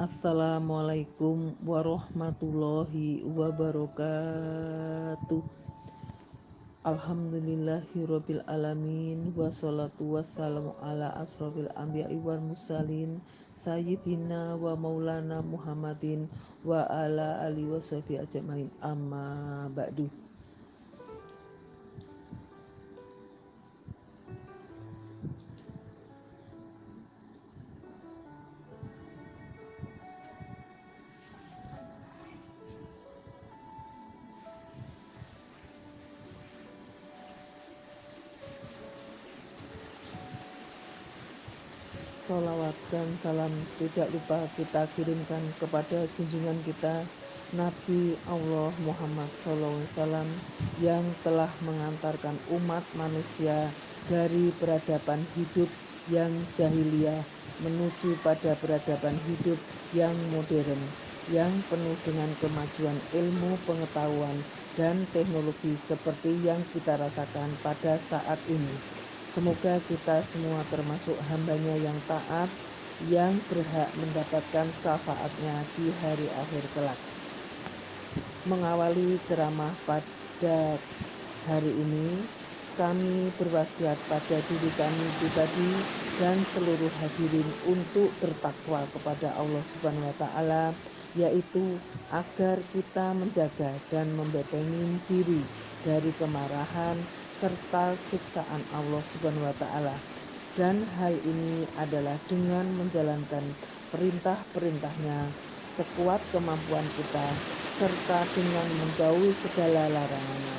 Assalamualaikum warahmatullahi wabarakatuh. Alhamdulillahirabbil alamin wassalatu wassalamu ala asrofil anbiya'i wal mursalin sayyidina wa maulana Muhammadin wa ala alihi washabihi ajmain amma ba'du. Salawat dan salam tidak lupa kita kirimkan kepada junjungan kita Nabi Allah Muhammad SAW yang telah mengantarkan umat manusia dari peradaban hidup yang jahiliyah menuju pada peradaban hidup yang modern, yang penuh dengan kemajuan ilmu pengetahuan dan teknologi seperti yang kita rasakan pada saat ini. Semoga kita semua termasuk hambanya yang taat, yang berhak mendapatkan syafaatnya di hari akhir kelak. Mengawali ceramah pada hari ini, kami berwasiat pada diri kami pribadi dan seluruh hadirin untuk bertakwa kepada Allah Subhanahu wa Ta'ala, yaitu agar kita menjaga dan membentengi diri dari kemarahan serta siksaan Allah Subhanahu wa Ta'ala. Dan hal ini adalah dengan menjalankan perintah-perintahnya sekuat kemampuan kita serta dengan menjauhi segala larangannya.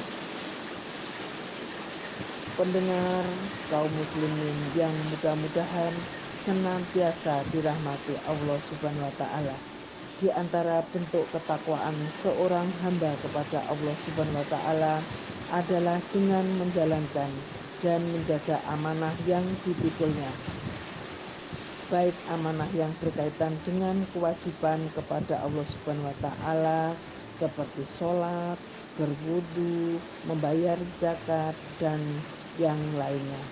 Pendengar kaum muslimin yang mudah-mudahan senantiasa dirahmati Allah Subhanahu wa Ta'ala. Di antara bentuk ketakwaan seorang hamba kepada Allah Subhanahu wa Ta'ala adalah dengan menjalankan dan menjaga amanah yang dipikulnya, baik amanah yang berkaitan dengan kewajiban kepada Allah Subhanahu wa Ta'ala seperti sholat, berwudu, membayar zakat, dan yang lainnya,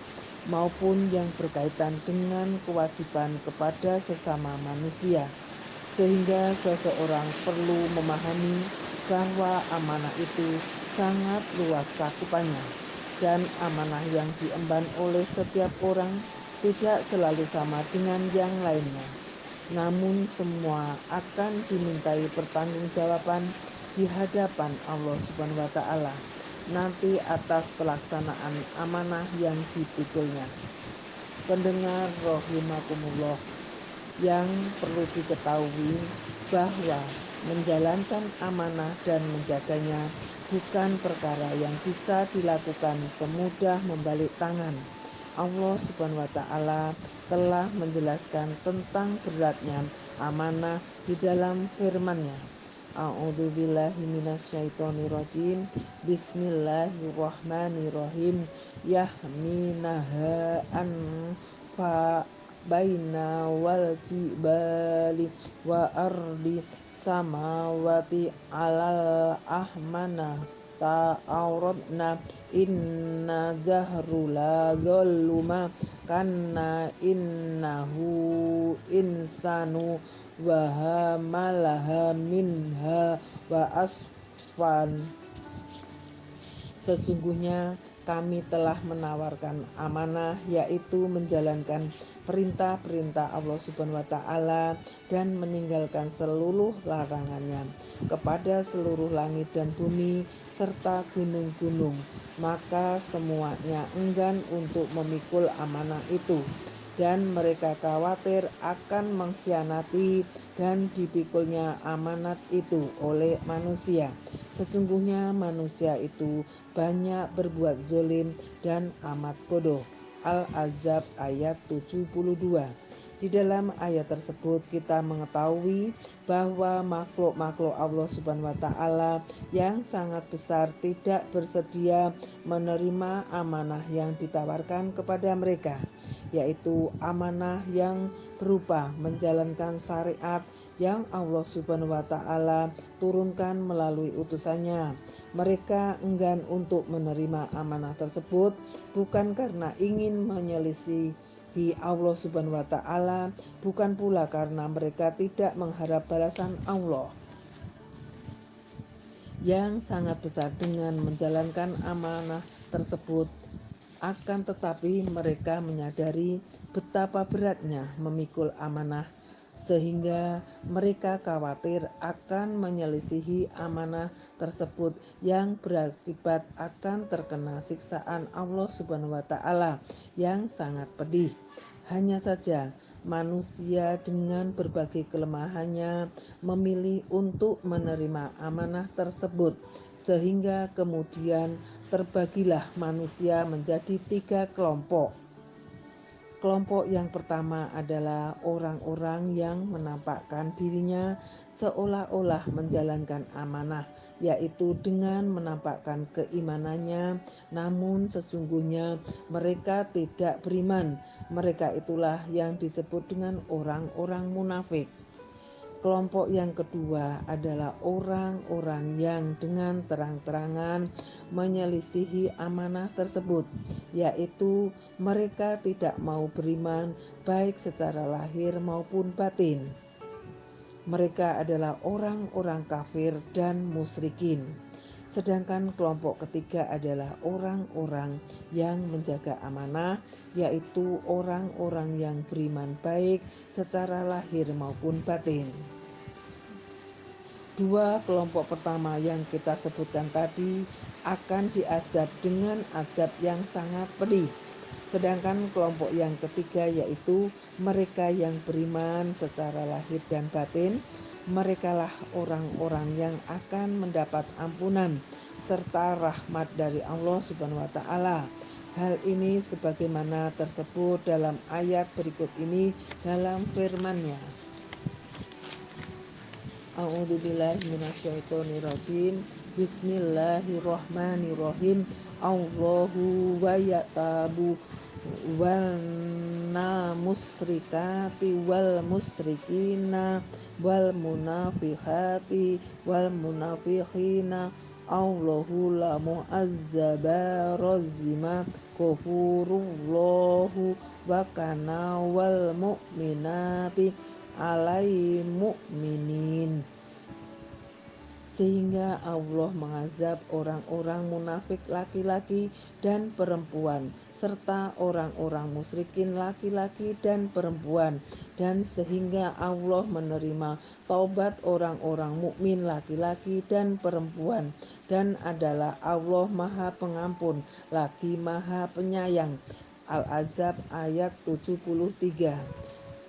maupun yang berkaitan dengan kewajiban kepada sesama manusia, sehingga seseorang perlu memahami bahwa amanah itu sangat luas cakupannya, dan amanah yang diemban oleh setiap orang tidak selalu sama dengan yang lainnya. Namun semua akan dimintai pertanggungjawaban di hadapan Allah Subhanahu wa Ta'ala nanti atas pelaksanaan amanah yang dipikulnya. Pendengar rahimakumullah, yang perlu diketahui bahwa menjalankan amanah dan menjaganya bukan perkara yang bisa dilakukan semudah membalik tangan. Allah Subhanahu wa Ta'ala telah menjelaskan tentang beratnya amanah di dalam firman-Nya. A'udzubillahi minasyaitonirrajim. Bismillahirrahmanirrahim. Yahminaha anfa baina wal jibali wa ardi samawati alal ahmana ta'auradna inna zahrula dhalluma kanna innahu insanu wa hamalaha minha wa asfan. Sesungguhnya kami telah menawarkan amanah, yaitu menjalankan perintah-perintah Allah Subhanahu wa Ta'ala dan meninggalkan seluruh larangannya kepada seluruh langit dan bumi serta gunung-gunung. Maka semuanya enggan untuk memikul amanah itu, dan mereka khawatir akan mengkhianati dan dipikulnya amanat itu oleh manusia. Sesungguhnya manusia itu banyak berbuat zalim dan amat bodoh. Al-Ahzab ayat 72. Di dalam ayat tersebut kita mengetahui bahwa makhluk-makhluk Allah Subhanahu wa Ta'ala yang sangat besar tidak bersedia menerima amanah yang ditawarkan kepada mereka, yaitu amanah yang berupa menjalankan syariat yang Allah Subhanahu wa Ta'ala turunkan melalui utusannya. Mereka enggan untuk menerima amanah tersebut bukan karena ingin menyelisih mengasihi Allah Subhanahu wa taala, bukan pula karena mereka tidak mengharap balasan Allah yang sangat besar dengan menjalankan amanah tersebut. Akan tetapi mereka menyadari betapa beratnya memikul amanah, sehingga mereka khawatir akan menyelisihi amanah tersebut yang berakibat akan terkena siksaan Allah Subhanahu wa taala yang sangat pedih. Hanya saja manusia dengan berbagai kelemahannya memilih untuk menerima amanah tersebut, sehingga kemudian terbagilah manusia menjadi 3 kelompok. Kelompok yang pertama adalah orang-orang yang menampakkan dirinya seolah-olah menjalankan amanah, yaitu dengan menampakkan keimanannya, namun sesungguhnya mereka tidak beriman. Mereka itulah yang disebut dengan orang-orang munafik. Kelompok yang kedua adalah orang-orang yang dengan terang-terangan menyelisihi amanah tersebut, yaitu mereka tidak mau beriman baik secara lahir maupun batin. Mereka adalah orang-orang kafir dan musyrikin. Sedangkan kelompok ketiga adalah orang-orang yang menjaga amanah, yaitu orang-orang yang beriman baik secara lahir maupun batin. Dua kelompok pertama yang kita sebutkan tadi akan diazab dengan azab yang sangat pedih. Sedangkan kelompok yang ketiga, yaitu mereka yang beriman secara lahir dan batin, merekalah orang-orang yang akan mendapat ampunan serta rahmat dari Allah Subhanahu wa taala. Hal ini sebagaimana tersebut dalam ayat berikut ini dalam firman-Nya. A'udzubillahi minasyaitonirrajim. Bismillahirrahmanirrahim. Allahu wa ya'tabu wal musrikati wal musrikina wal munafiqati wal munafiqina Allahu la mu'azzaba razima ghafurullahu wa kana wal mu'minati alai mu'minin. Sehingga Allah mengazab orang-orang munafik laki-laki dan perempuan serta orang-orang musyrikin laki-laki dan perempuan, dan sehingga Allah menerima taubat orang-orang mukmin laki-laki dan perempuan, dan adalah Allah Maha Pengampun lagi Maha Penyayang. Al-Ahzab ayat 73.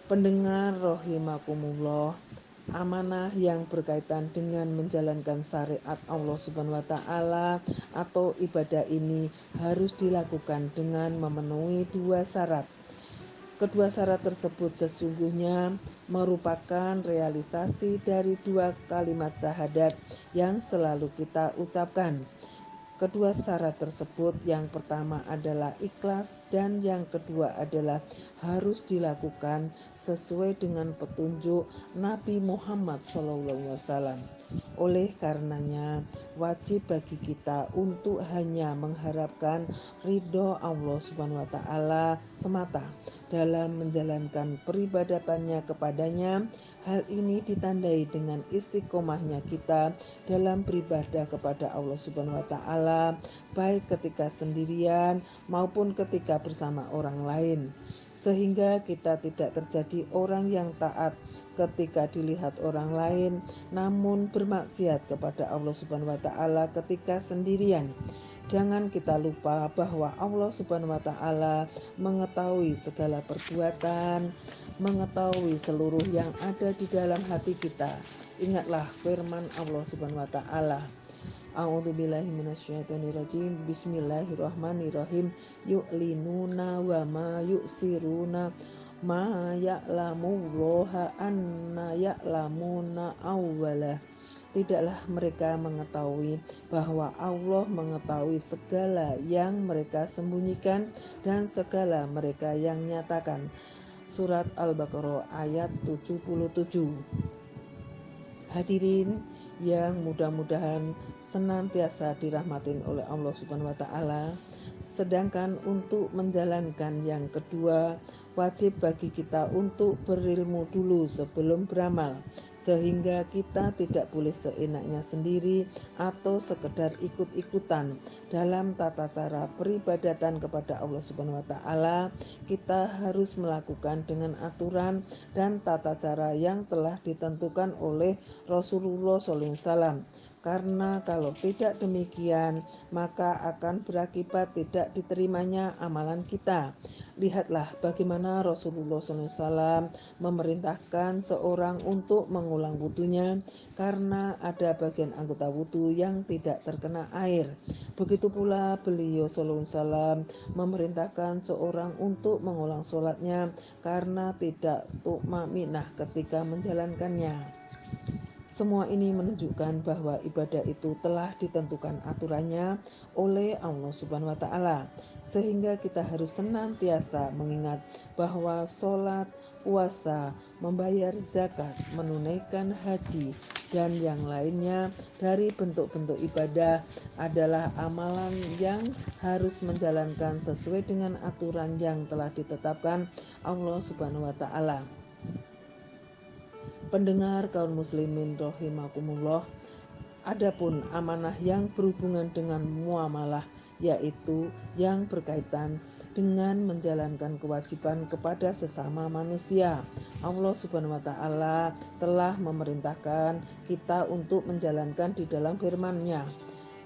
Pendengar rahimakumullah, amanah yang berkaitan dengan menjalankan syariat Allah Subhanahu wa taala atau ibadah ini harus dilakukan dengan memenuhi 2 syarat. Kedua syarat tersebut sesungguhnya merupakan realisasi dari 2 kalimat syahadat yang selalu kita ucapkan. Kedua syarat tersebut, yang pertama adalah ikhlas dan yang kedua adalah harus dilakukan sesuai dengan petunjuk Nabi Muhammad SAW. Oleh karenanya wajib bagi kita untuk hanya mengharapkan ridho Allah Subhanahu wa taala semata dalam menjalankan peribadatannya kepadanya. Hal ini ditandai dengan istiqomahnya kita dalam beribadah kepada Allah Subhanahu wa taala, baik ketika sendirian maupun ketika bersama orang lain, sehingga kita tidak terjadi orang yang taat ketika dilihat orang lain, namun bermaksiat kepada Allah Subhanahu wa taala ketika sendirian. Jangan kita lupa bahwa Allah Subhanahu wa taala mengetahui segala perbuatan, mengetahui seluruh yang ada di dalam hati kita. Ingatlah firman Allah Subhanahu wa taala. A'udzubillahi minasyaitonirrajim. Bismillahirrahmanirrahim. Yu'linuna wa ma yu'siruna ma ya'lamullaha anna ya'lamuna awwalah. Tidaklah mereka mengetahui bahwa Allah mengetahui segala yang mereka sembunyikan dan segala mereka yang nyatakan. Surat Al-Baqarah ayat 77. Hadirin yang mudah-mudahan senantiasa dirahmatin oleh Allah Subhanahu wa taala. Sedangkan untuk menjalankan yang kedua, wajib bagi kita untuk berilmu dulu sebelum beramal, sehingga kita tidak boleh seenaknya sendiri atau sekedar ikut-ikutan dalam tata cara peribadatan kepada Allah Subhanahu wa taala. Kita harus melakukan dengan aturan dan tata cara yang telah ditentukan oleh Rasulullah SAW. Karena kalau tidak demikian, maka akan berakibat tidak diterimanya amalan kita. Lihatlah bagaimana Rasulullah SAW memerintahkan seorang untuk mengulang wudunya karena ada bagian anggota wudu yang tidak terkena air. Begitu pula beliau SAW memerintahkan seorang untuk mengulang sholatnya karena tidak tumakninah ketika menjalankannya. Semua ini menunjukkan bahwa ibadah itu telah ditentukan aturannya oleh Allah Subhanahu wa taala, sehingga kita harus senantiasa mengingat bahwa sholat, puasa, membayar zakat, menunaikan haji, dan yang lainnya dari bentuk-bentuk ibadah adalah amalan yang harus menjalankan sesuai dengan aturan yang telah ditetapkan Allah Subhanahu wa taala. Pendengar kaum muslimin rahimakumullah, adapun amanah yang berhubungan dengan muamalah, yaitu yang berkaitan dengan menjalankan kewajiban kepada sesama manusia. Allah Subhanahu wa taala telah memerintahkan kita untuk menjalankan di dalam firman-Nya.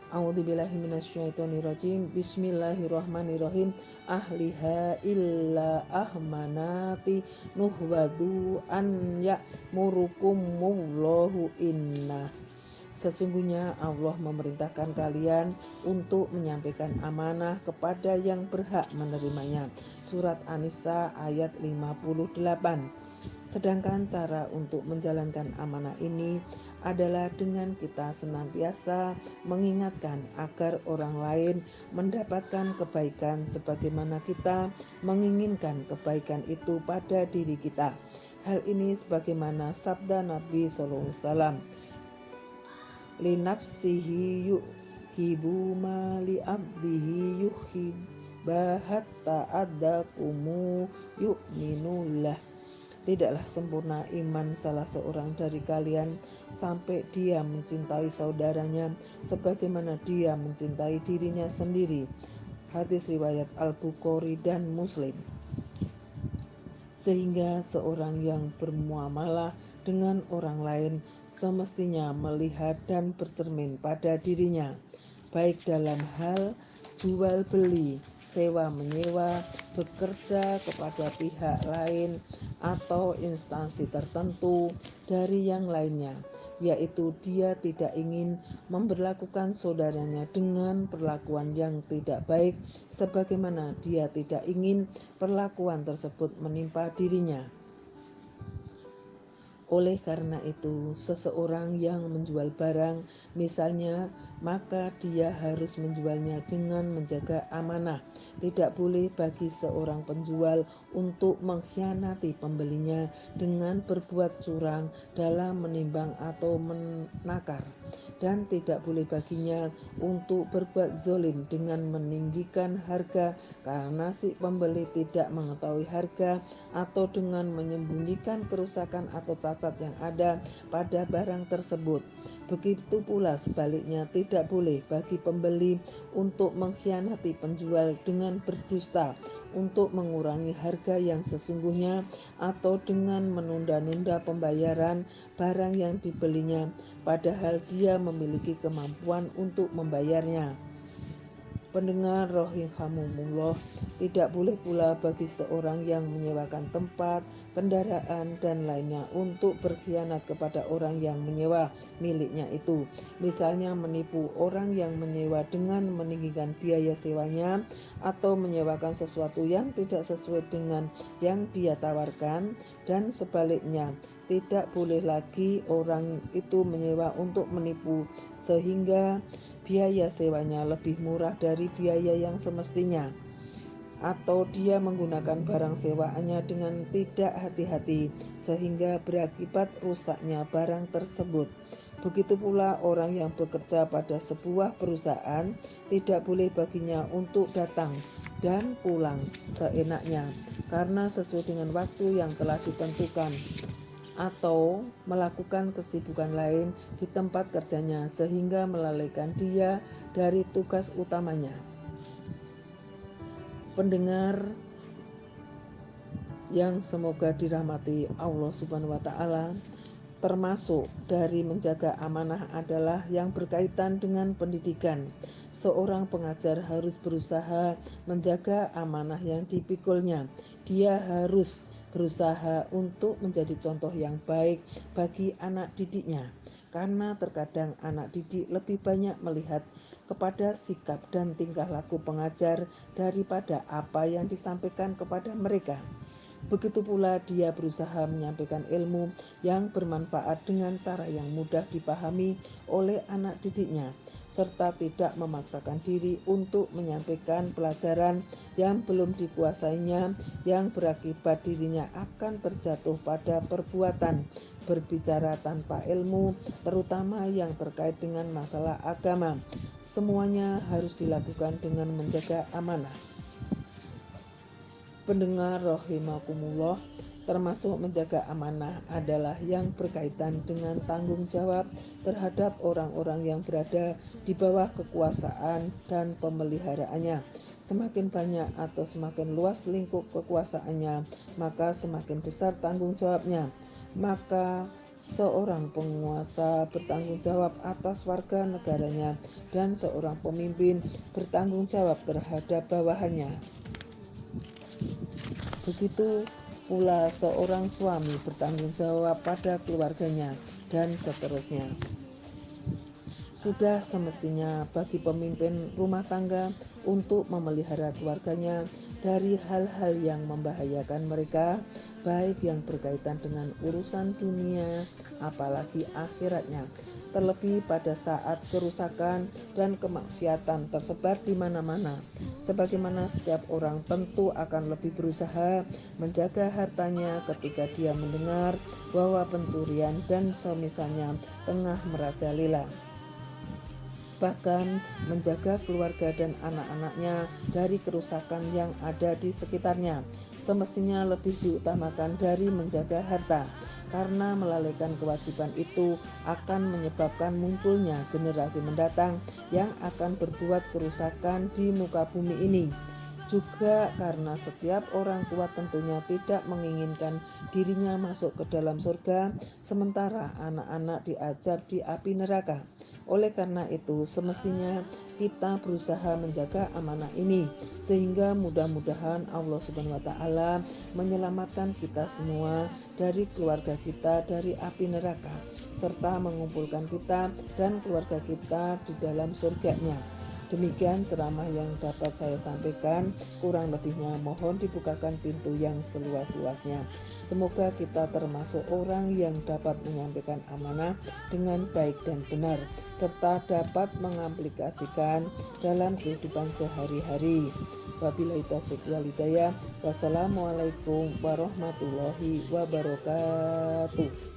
A'udzubillahi minasyaitonirrajim. Bismillahirrahmanirrahim. Ahliha illa ahmanati nuhwadu an ya'murukumullahu inna. Sesungguhnya Allah memerintahkan kalian untuk menyampaikan amanah kepada yang berhak menerimanya. Surat An-Nisa ayat 58. Sedangkan cara untuk menjalankan amanah ini adalah dengan kita senantiasa mengingatkan agar orang lain mendapatkan kebaikan sebagaimana kita menginginkan kebaikan itu pada diri kita. Hal ini sebagaimana sabda Nabi SAW, linafsihi yuhibu ma li abdihi yuhibba hatta adakumu yu'minullah. Tidaklah sempurna iman salah seorang dari kalian sampai dia mencintai saudaranya sebagaimana dia mencintai dirinya sendiri. Hadis riwayat Al-Bukhari dan Muslim. Sehingga seorang yang bermuamalah dengan orang lain semestinya melihat dan bercermin pada dirinya, baik dalam hal jual beli, sewa menyewa, bekerja kepada pihak lain atau instansi tertentu dari yang lainnya, yaitu dia tidak ingin memperlakukan saudaranya dengan perlakuan yang tidak baik sebagaimana dia tidak ingin perlakuan tersebut menimpa dirinya. Oleh karena itu, seseorang yang menjual barang misalnya, maka dia harus menjualnya dengan menjaga amanah. Tidak boleh bagi seorang penjual untuk mengkhianati pembelinya dengan berbuat curang dalam menimbang atau menakar. Dan tidak boleh baginya untuk berbuat zolim dengan meninggikan harga karena si pembeli tidak mengetahui harga, atau dengan menyembunyikan kerusakan atau cacat yang ada pada barang tersebut. Begitu pula sebaliknya, tidak boleh bagi pembeli untuk mengkhianati penjual dengan berdusta untuk mengurangi harga yang sesungguhnya, atau dengan menunda-nunda pembayaran barang yang dibelinya padahal dia memiliki kemampuan untuk membayarnya. Pendengar rahimakumullah, tidak boleh pula bagi seorang yang menyewakan tempat, kendaraan, dan lainnya untuk berkhianat kepada orang yang menyewa miliknya itu. Misalnya menipu orang yang menyewa dengan meninggikan biaya sewanya, atau menyewakan sesuatu yang tidak sesuai dengan yang dia tawarkan, dan sebaliknya. Tidak boleh lagi orang itu menyewa untuk menipu sehingga biaya sewanya lebih murah dari biaya yang semestinya, atau dia menggunakan barang sewaannya dengan tidak hati-hati sehingga berakibat rusaknya barang tersebut. Begitu pula orang yang bekerja pada sebuah perusahaan, tidak boleh baginya untuk datang dan pulang seenaknya karena sesuai dengan waktu yang telah ditentukan, atau melakukan kesibukan lain di tempat kerjanya sehingga melalaikan dia dari tugas utamanya. Pendengar yang semoga dirahmati Allah Subhanahu wa taala, termasuk dari menjaga amanah adalah yang berkaitan dengan pendidikan. Seorang pengajar harus berusaha menjaga amanah yang dipikulnya. Dia harus berusaha untuk menjadi contoh yang baik bagi anak didiknya, karena terkadang anak didik lebih banyak melihat kepada sikap dan tingkah laku pengajar daripada apa yang disampaikan kepada mereka. Begitu pula dia berusaha menyampaikan ilmu yang bermanfaat dengan cara yang mudah dipahami oleh anak didiknya, serta tidak memaksakan diri untuk menyampaikan pelajaran yang belum dikuasainya, yang berakibat dirinya akan terjatuh pada perbuatan berbicara tanpa ilmu, terutama yang terkait dengan masalah agama. Semuanya harus dilakukan dengan menjaga amanah. Pendengar rahimakumullah, termasuk menjaga amanah adalah yang berkaitan dengan tanggung jawab terhadap orang-orang yang berada di bawah kekuasaan dan pemeliharaannya. Semakin banyak atau semakin luas lingkup kekuasaannya, maka semakin besar tanggung jawabnya. Maka seorang penguasa bertanggung jawab atas warga negaranya, dan seorang pemimpin bertanggung jawab terhadap bawahannya. Begitu pula seorang suami bertanggung jawab pada keluarganya, dan seterusnya. Sudah semestinya bagi pemimpin rumah tangga untuk memelihara keluarganya dari hal-hal yang membahayakan mereka, baik yang berkaitan dengan urusan dunia apalagi akhiratnya. Terlebih pada saat kerusakan dan kemaksiatan tersebar di mana-mana. Sebagaimana setiap orang tentu akan lebih berusaha menjaga hartanya ketika dia mendengar bahwa pencurian dan semisalnya tengah merajalela. Bahkan menjaga keluarga dan anak-anaknya dari kerusakan yang ada di sekitarnya semestinya lebih diutamakan dari menjaga harta, karena melalaikan kewajiban itu akan menyebabkan munculnya generasi mendatang yang akan berbuat kerusakan di muka bumi ini. Juga karena setiap orang tua tentunya tidak menginginkan dirinya masuk ke dalam surga, sementara anak-anak diazab di api neraka. Oleh karena itu, semestinya kita berusaha menjaga amanah ini, sehingga mudah-mudahan Allah Subhanahu wa taala menyelamatkan kita semua dari keluarga kita dari api neraka, serta mengumpulkan kita dan keluarga kita di dalam surganya. Demikian ceramah yang dapat saya sampaikan, kurang lebihnya mohon dibukakan pintu yang seluas-luasnya. Semoga kita termasuk orang yang dapat menyampaikan amanah dengan baik dan benar, serta dapat mengaplikasikan dalam kehidupan sehari-hari. Wabillahi taufiq wal hidayah. Wassalamualaikum warahmatullahi wabarakatuh.